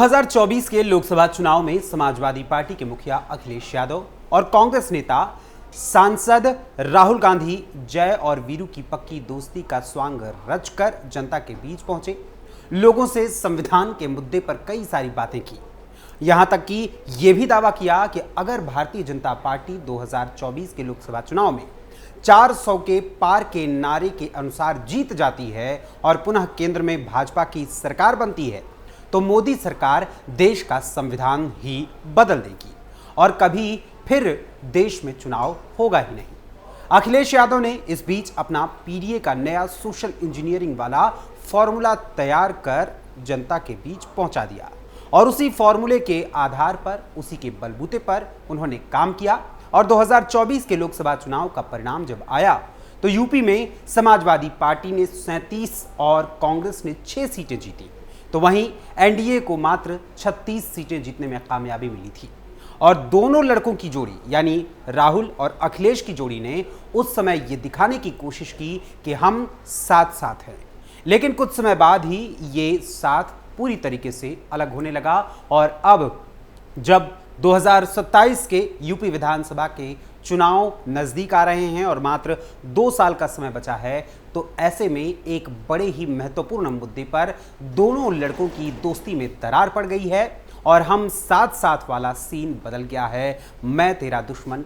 2024 के लोकसभा चुनाव में समाजवादी पार्टी के मुखिया अखिलेश यादव और कांग्रेस नेता सांसद राहुल गांधी जय और वीरू की पक्की दोस्ती का स्वांग रचकर जनता के बीच पहुंचे। लोगों से संविधान के मुद्दे पर कई सारी बातें की, यहां तक कि यह भी दावा किया कि अगर भारतीय जनता पार्टी 2024 के लोकसभा चुनाव में 400 के पार के नारे के अनुसार जीत जाती है और पुनः केंद्र में भाजपा की सरकार बनती है तो मोदी सरकार देश का संविधान ही बदल देगी और कभी फिर देश में चुनाव होगा ही नहीं। अखिलेश यादव ने इस बीच अपना पीडीए का नया सोशल इंजीनियरिंग वाला फॉर्मूला तैयार कर जनता के बीच पहुंचा दिया और उसी फॉर्मूले के आधार पर, उसी के बलबूते पर उन्होंने काम किया और 2024 के लोकसभा चुनाव का परिणाम जब आया तो यूपी में समाजवादी पार्टी ने 37 और कांग्रेस ने 6 सीटें जीती, तो वहीं एनडीए को मात्र 36 सीटें जीतने में कामयाबी मिली थी। और दोनों लड़कों की जोड़ी यानी राहुल और अखिलेश की जोड़ी ने उस समय ये दिखाने की कोशिश की कि हम साथ साथ हैं, लेकिन कुछ समय बाद ही ये साथ पूरी तरीके से अलग होने लगा और अब जब 2027 के यूपी विधानसभा के चुनाव नजदीक आ रहे हैं और मात्र 2 साल का समय बचा है, तो ऐसे में एक बड़े ही महत्वपूर्ण मुद्दे पर दोनों लड़कों की दोस्ती में दरार पड़ गई है और हम साथ साथ वाला सीन बदल गया है। मैं तेरा दुश्मन,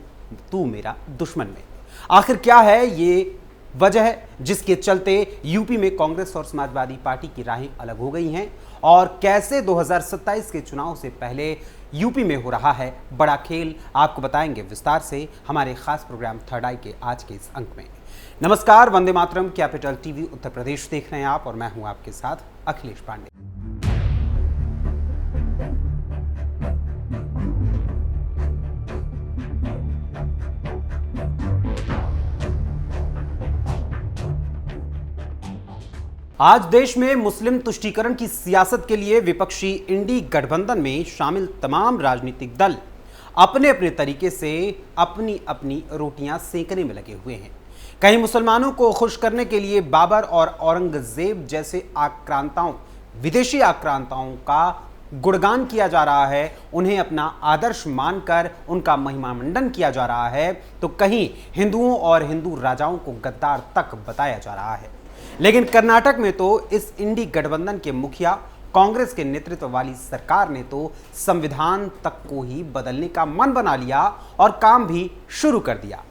तू मेरा दुश्मन में। आखिर क्या है ये वजह जिसके चलते यूपी में कांग्रेस और समाजवादी पार्टी की राहें अलग हो गई हैं और कैसे 2027 के चुनाव से पहले यूपी में हो रहा है बड़ा खेल, आपको बताएंगे विस्तार से हमारे खास प्रोग्राम थर्ड आई के आज के इस अंक में। नमस्कार, वंदे मातरम, कैपिटल टीवी उत्तर प्रदेश देख रहे हैं आप और मैं हूं आपके साथ अखिलेश पांडे। आज देश में मुस्लिम तुष्टीकरण की सियासत के लिए विपक्षी इंडी गठबंधन में शामिल तमाम राजनीतिक दल अपने अपने तरीके से अपनी अपनी रोटियां सेकने में लगे हुए हैं। कहीं मुसलमानों को खुश करने के लिए बाबर और औरंगजेब जैसे आक्रांताओं, विदेशी आक्रांताओं का गुणगान किया जा रहा है, उन्हें अपना आदर्श मानकर उनका महिमामंडन किया जा रहा है, तो कहीं हिंदुओं और हिंदू राजाओं को गद्दार तक बताया जा रहा है। लेकिन कर्नाटक में तो इस इंडी गठबंधन के मुखिया कांग्रेस के नेतृत्व वाली सरकार ने तो संविधान तक को ही बदलने का मन बना लिया और काम भी शुरू कर दिया।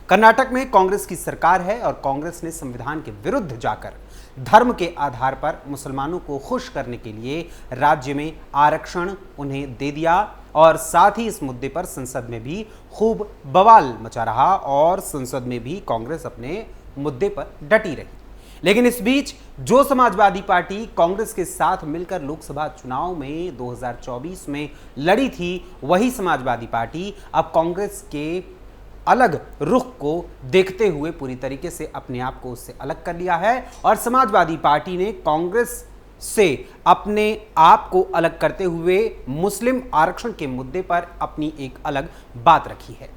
कर्नाटक में कांग्रेस की सरकार है और कांग्रेस ने संविधान के विरुद्ध जाकर धर्म के आधार पर मुसलमानों को खुश करने के लिए राज्य में आरक्षण उन्हें दे दिया और साथ ही इस मुद्दे पर संसद में भी खूब बवाल मचा रहा और संसद में भी कांग्रेस अपने मुद्दे पर डटी रही। लेकिन इस बीच जो समाजवादी पार्टी कांग्रेस के साथ मिलकर लोकसभा चुनाव में 2024 में लड़ी थी, वही समाजवादी पार्टी अब कांग्रेस के अलग रुख को देखते हुए पूरी तरीके से अपने आप को उससे अलग कर लिया है और समाजवादी पार्टी ने कांग्रेस से अपने आप को अलग करते हुए मुस्लिम आरक्षण के मुद्दे पर अपनी एक अलग बात रखी है।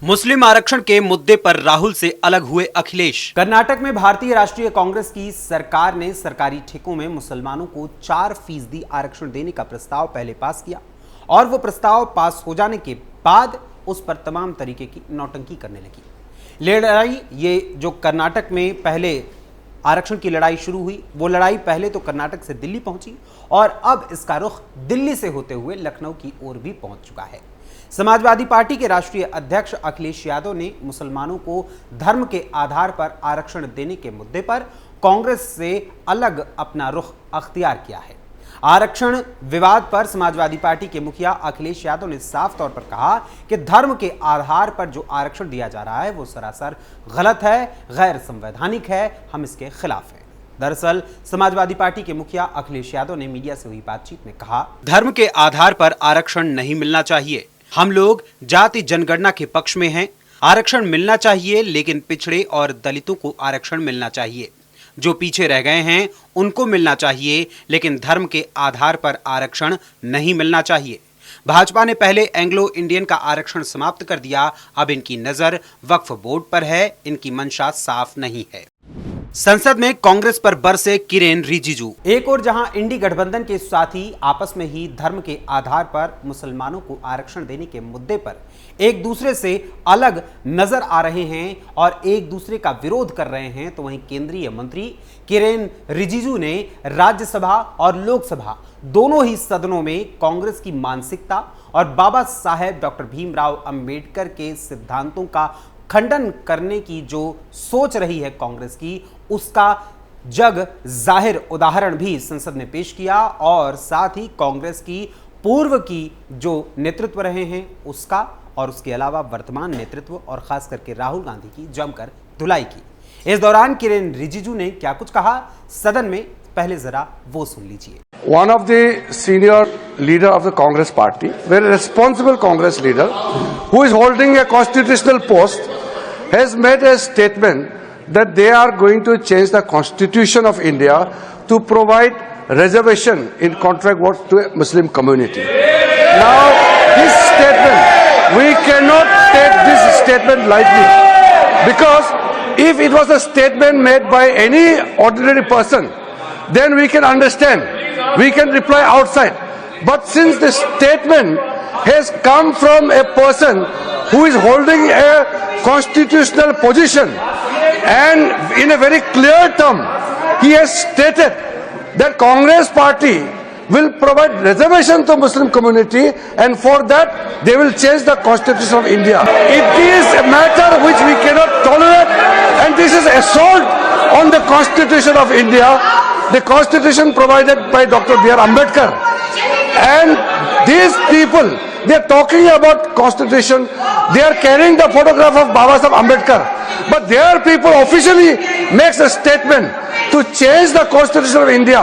मुस्लिम आरक्षण के मुद्दे पर राहुल से अलग हुए अखिलेश। कर्नाटक में भारतीय राष्ट्रीय कांग्रेस की सरकार ने सरकारी ठेकों में मुसलमानों को 4% आरक्षण देने का प्रस्ताव पहले पास किया और वो प्रस्ताव पास हो जाने के बाद उस पर तमाम तरीके की नौटंकी करने लगी। लड़ाई ये जो कर्नाटक में पहले आरक्षण की लड़ाई शुरू हुई, वो लड़ाई पहले तो कर्नाटक से दिल्ली पहुंची और अब इसका रुख दिल्ली से होते हुए लखनऊ की ओर भी पहुंच चुका है। समाजवादी पार्टी के राष्ट्रीय अध्यक्ष अखिलेश यादव ने मुसलमानों को धर्म के आधार पर आरक्षण देने के मुद्दे पर कांग्रेस से अलग अपना रुख अख्तियार किया है। आरक्षण विवाद पर समाजवादी पार्टी के मुखिया अखिलेश यादव ने साफ तौर पर कहा कि धर्म के आधार पर जो आरक्षण दिया जा रहा है वो सरासर गलत है, गैर संवैधानिक है, हम इसके खिलाफ हैं। दरअसल समाजवादी पार्टी के मुखिया अखिलेश यादव ने मीडिया से हुई बातचीत में कहा, धर्म के आधार पर आरक्षण नहीं मिलना चाहिए। हम लोग जाति जनगणना के पक्ष में हैं। आरक्षण मिलना चाहिए, लेकिन पिछड़े और दलितों को आरक्षण मिलना चाहिए। जो पीछे रह गए हैं उनको मिलना चाहिए, लेकिन धर्म के आधार पर आरक्षण नहीं मिलना चाहिए। भाजपा ने पहले एंग्लो इंडियन का आरक्षण समाप्त कर दिया, अब इनकी नजर वक्फ बोर्ड पर है, इनकी मंशा साफ नहीं है। संसद में कांग्रेस पर बरसे किरेन रिजिजू। एक और जहां इंडी गठबंधन के साथी आपस में ही धर्म के आधार पर मुसलमानों को आरक्षण देने के मुद्दे पर एक दूसरे से अलग नजर आ रहे हैं और एक दूसरे का विरोध कर रहे हैं, तो वहीं केंद्रीय मंत्री किरेन रिजिजू ने राज्यसभा और लोकसभा दोनों ही सदनों में कांग्रेस की मानसिकता और बाबा साहेब डॉक्टर भीमराव अंबेडकर के सिद्धांतों का खंडन करने की जो सोच रही है कांग्रेस की, उसका जग जाहिर उदाहरण भी संसद ने पेश किया और साथ ही कांग्रेस की पूर्व की जो नेतृत्व रहे हैं उसका और उसके अलावा वर्तमान नेतृत्व और खास करके राहुल गांधी की जमकर धुलाई की। इस दौरान किरेन रिजिजू ने क्या कुछ कहा सदन में, पहले जरा वो सुन लीजिए। One of the senior leader of the Congress party, very responsible Congress leader, who is holding a constitutional post, has made a statement that they are going to change the constitution of India to provide reservation in contract work to a Muslim community. Now, this statement, we cannot take this statement lightly, because if it was a statement made by any ordinary person, then we can understand, we can reply outside. But since the statement has come from a person who is holding a constitutional position, and in a very clear term, he has stated that Congress party will provide reservation to Muslim community, and for that they will change the constitution of India. It is a matter which we cannot tolerate, and this is assault on the constitution of India, the constitution provided by Dr. B.R. Ambedkar. And these people, they are talking about constitution, they are carrying the photograph of Baba Saheb Ambedkar, but their people officially makes a statement to change the constitution of India.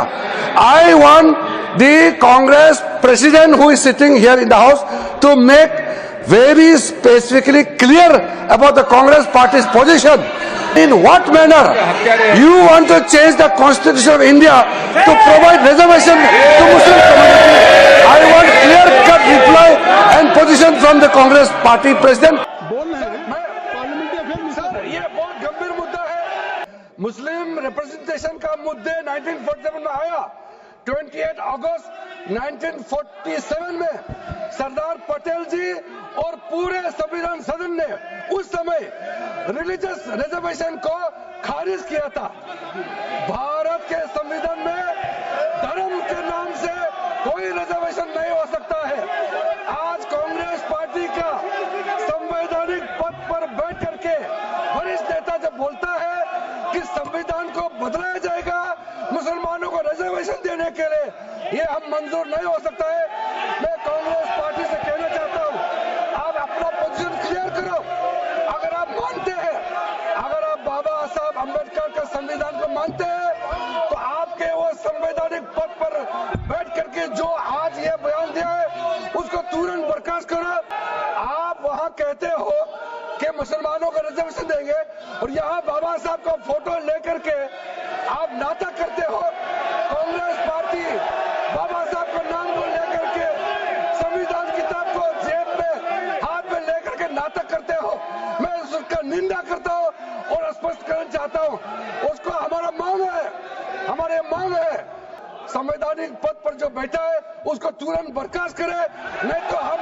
I want the Congress president who is sitting here in the house to make very specifically clear about the Congress party's position. In what manner you want to change the constitution of India to provide reservation to Muslim community? I want clear-cut reply and position from the Congress party president. ये बहुत गंभीर मुद्दा है। मुस्लिम representation का मुद्दे 1947 में आया। 28 अगस्त 1947 में सरदार पटेल जी और पूरे संविधान सदन ने उस समय रिलीजियस रिजर्वेशन को खारिज किया था। भारत के संविधान में धर्म के नाम से कोई रिजर्वेशन नहीं हो सकता है। आज कांग्रेस पार्टी का संवैधानिक पद पर बैठ करके वरिष्ठ नेता जब बोलता है कि संविधान को बदलाया जाएगा मुसलमानों को रिजर्वेशन देने के लिए, ये हम मंजूर नहीं हो सकता है। मैं कांग्रेस पार्टी से कहना चाहता हूं, आप अपना पोजीशन क्लियर करो। अगर आप मानते हैं, अगर आप बाबा साहब अंबेडकर का संविधान को मानते हैं, तो आपके वो संवैधानिक पद पर बैठ करके जो आज ये बयान दिया है उसको तुरंत बर्खास्त करो। आप वहां कहते हो कि मुसलमानों को रिजर्वेशन देंगे और यहाँ बाबा साहब का फोटो लेकर के आप नाटक करते हो। कांग्रेस पार्टी बाबा साहब का नाम को लेकर के संविधान किताब को जेब में हाथ में लेकर के नाटक करते हो। मैं उसका निंदा करता हूँ और स्पष्ट करना चाहता हूँ, उसको हमारा मांग है संवैधानिक पद पर जो बैठा है उसको तुरंत बर्खास्त करे, नहीं तो हम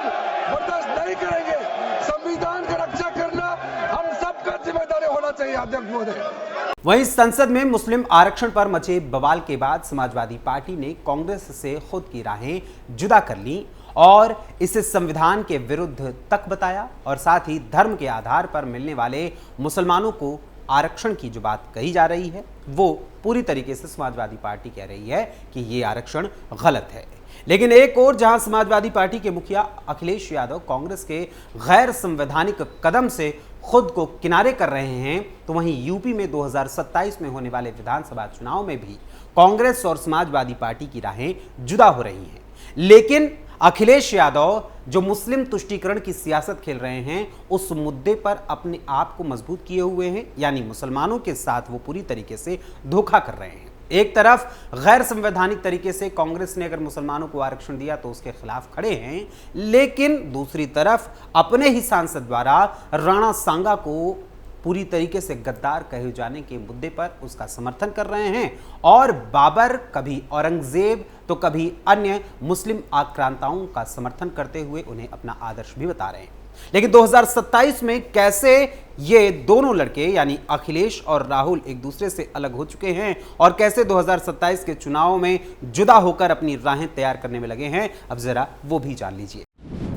बर्दाश्त नहीं करेंगे। संविधान की रक्षा करना हम सबका जिम्मेदारी होना चाहिए। अध्यक्ष महोदय, वहीं संसद में मुस्लिम आरक्षण पर मचे बवाल के बाद समाजवादी पार्टी ने कांग्रेस से खुद की राहें जुदा कर ली और इसे संविधान के विरुद्ध तक बताया और साथ ही धर्म के आधार पर मिलने वाले मुसलमानों को आरक्षण की जो बात कही जा रही है वो पूरी तरीके से समाजवादी पार्टी कह रही है कि ये आरक्षण गलत है। लेकिन एक और जहां समाजवादी पार्टी के मुखिया अखिलेश यादव कांग्रेस के गैर संवैधानिक कदम से खुद को किनारे कर रहे हैं, तो वहीं यूपी में 2027 में होने वाले विधानसभा चुनाव में भी कांग्रेस और समाजवादी पार्टी की राहें जुदा हो रही हैं। लेकिन अखिलेश यादव जो मुस्लिम तुष्टीकरण की सियासत खेल रहे हैं उस मुद्दे पर अपने आप को मजबूत किए हुए हैं, यानी मुसलमानों के साथ वो पूरी तरीके से धोखा कर रहे हैं। एक तरफ गैर संवैधानिक तरीके से कांग्रेस ने अगर मुसलमानों को आरक्षण दिया तो उसके खिलाफ खड़े हैं, लेकिन दूसरी तरफ अपने ही सांसद द्वारा राणा सांगा को पूरी तरीके से गद्दार कहे जाने के मुद्दे पर उसका समर्थन कर रहे हैं और बाबर, कभी औरंगजेब तो कभी अन्य मुस्लिम आक्रांताओं का समर्थन करते हुए उन्हें अपना आदर्श भी बता रहे हैं। लेकिन 2027 में कैसे ये दोनों लड़के यानी अखिलेश और राहुल एक दूसरे से अलग हो चुके हैं और कैसे 2027 के चुनाव में जुदा होकर अपनी राहें तैयार करने में लगे हैं, अब जरा वो भी जान लीजिए।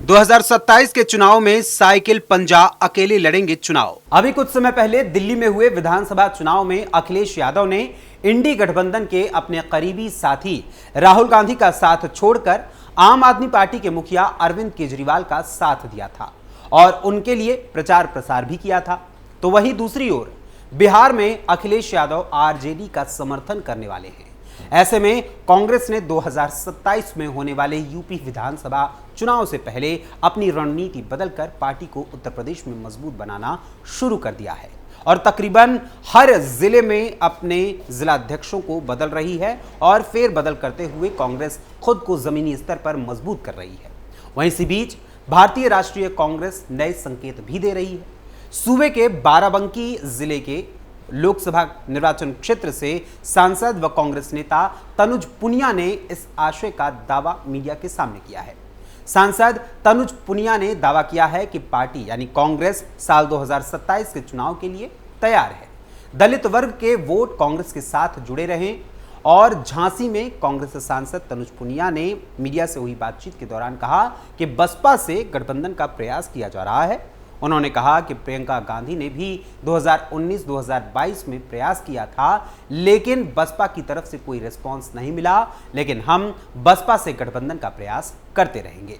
2027 के चुनाव में साइकिल पंजा अकेले लड़ेंगे चुनाव। अभी कुछ समय पहले दिल्ली में हुए विधानसभा चुनाव में अखिलेश यादव ने इंडी गठबंधन के अपने करीबी साथी राहुल गांधी का साथ छोड़कर आम आदमी पार्टी के मुखिया अरविंद केजरीवाल का साथ दिया था और उनके लिए प्रचार प्रसार भी किया था। तो वहीं दूसरी ओर बिहार में अखिलेश यादव आरजेडी का समर्थन करने वाले हैं। ऐसे में कांग्रेस ने 2027 में होने वाले यूपी विधानसभा चुनाव से पहले अपनी रणनीति बदलकर पार्टी को उत्तर प्रदेश में मजबूत बनाना शुरू कर दिया है और तकरीबन हर जिले में अपने जिलाध्यक्षों को बदल रही है और फेरबदल करते हुए कांग्रेस खुद को जमीनी स्तर पर मजबूत कर रही है। वहीं इसी बीच भारतीय राष्ट्रीय कांग्रेस नए संकेत भी दे रही है। सूबे के बाराबंकी जिले के लोकसभा निर्वाचन क्षेत्र से सांसद व कांग्रेस नेता तनुज पुनिया ने इस आशय का दावा मीडिया के सामने किया है। सांसद तनुज पुनिया ने दावा किया है कि पार्टी यानी कांग्रेस साल 2027 के चुनाव के लिए तैयार है। दलित वर्ग के वोट कांग्रेस के साथ जुड़े रहें और झांसी में कांग्रेस सांसद तनुज पुनिया ने मीडिया से हुई बातचीत के दौरान कहा कि बसपा से गठबंधन का प्रयास किया जा रहा है। उन्होंने कहा कि प्रियंका गांधी ने भी 2019-2022 में प्रयास किया था लेकिन बसपा की तरफ से कोई रिस्पांस नहीं मिला, लेकिन हम बसपा से गठबंधन का प्रयास करते रहेंगे।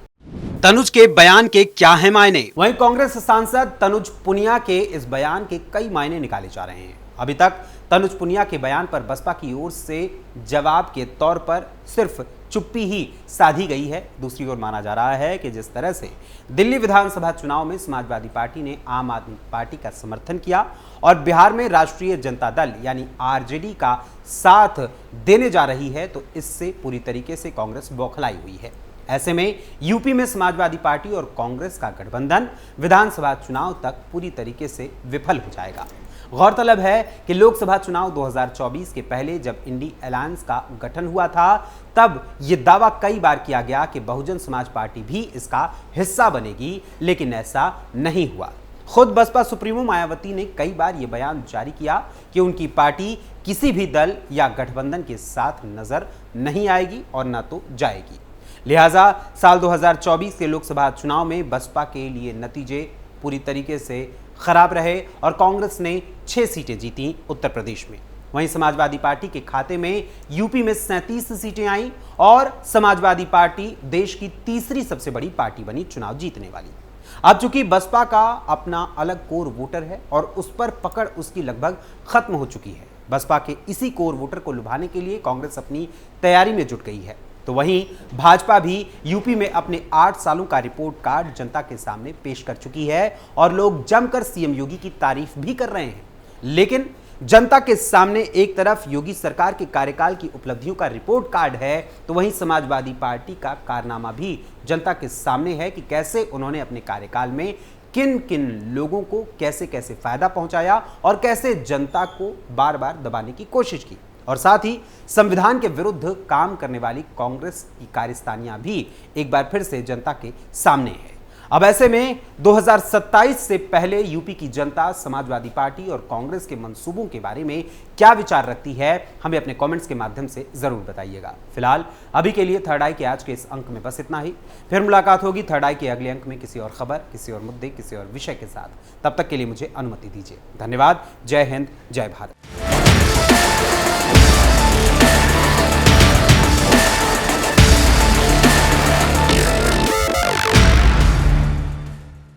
तनुज के बयान के क्या है मायने? वहीं कांग्रेस सांसद तनुज पुनिया के इस बयान के कई मायने निकाले जा रहे हैं। अभी तक तनुज पुनिया के बयान पर बसपा की ओर से जवाब के तौर पर सिर्फ चुप्पी ही साधी गई है। दूसरी ओर माना जा रहा है कि जिस तरह से दिल्ली विधानसभा चुनाव में समाजवादी पार्टी ने आम आदमी पार्टी का समर्थन किया और बिहार में राष्ट्रीय जनता दल यानी आरजेडी का साथ देने जा रही है, तो इससे पूरी तरीके से कांग्रेस बौखलाई हुई है। ऐसे में यूपी में समाजवादी पार्टी और कांग्रेस का गठबंधन विधानसभा चुनाव तक पूरी तरीके से विफल हो जाएगा। गौरतलब है कि लोकसभा चुनाव 2024 के पहले जब इंडी अलायंस का गठन हुआ था तब यह दावा कई बार किया गया कि बहुजन समाज पार्टी भी इसका हिस्सा बनेगी, लेकिन ऐसा नहीं हुआ। खुद बसपा सुप्रीमो मायावती ने कई बार यह बयान जारी किया कि उनकी पार्टी किसी भी दल या गठबंधन के साथ नजर नहीं आएगी और न तो जाएगी। लिहाजा साल 2024 के लोकसभा चुनाव में बसपा के लिए नतीजे पूरी तरीके से खराब रहे और कांग्रेस ने 6 सीटें जीती उत्तर प्रदेश में। वहीं समाजवादी पार्टी के खाते में यूपी में 37 सीटें आईं और समाजवादी पार्टी देश की तीसरी सबसे बड़ी पार्टी बनी चुनाव जीतने वाली। अब चूंकि बसपा का अपना अलग कोर वोटर है और उस पर पकड़ उसकी लगभग खत्म हो चुकी है। बसपा के इसी कोर वोटर को लुभाने के लिए कांग्रेस अपनी तैयारी में जुट गई है। तो वहीं भाजपा भी यूपी में अपने 8 सालों का रिपोर्ट कार्ड जनता के सामने पेश कर चुकी है और लोग जमकर सीएम योगी की तारीफ भी कर रहे हैं। लेकिन जनता के सामने एक तरफ योगी सरकार के कार्यकाल की उपलब्धियों का रिपोर्ट कार्ड है, तो वहीं समाजवादी पार्टी का कारनामा भी जनता के सामने है कि कैसे उन्होंने अपने कार्यकाल में किन किन लोगों को कैसे कैसे फायदा पहुंचाया और कैसे जनता को बार बार दबाने की कोशिश की। और साथ ही संविधान के विरुद्ध काम करने वाली कांग्रेस की कारस्तानियां भी एक बार फिर से जनता के सामने है। अब ऐसे में 2027 से पहले यूपी की जनता समाजवादी पार्टी और कांग्रेस के मंसूबों के बारे में क्या विचार रखती है, हमें अपने कमेंट्स के माध्यम से जरूर बताइएगा। फिलहाल अभी के लिए थर्ड आई के आज के इस अंक में बस इतना ही। फिर मुलाकात होगी थर्ड आई के अगले अंक में किसी और खबर, किसी और मुद्दे, किसी और विषय के साथ। तब तक के लिए मुझे अनुमति दीजिए। धन्यवाद। जय हिंद, जय भारत।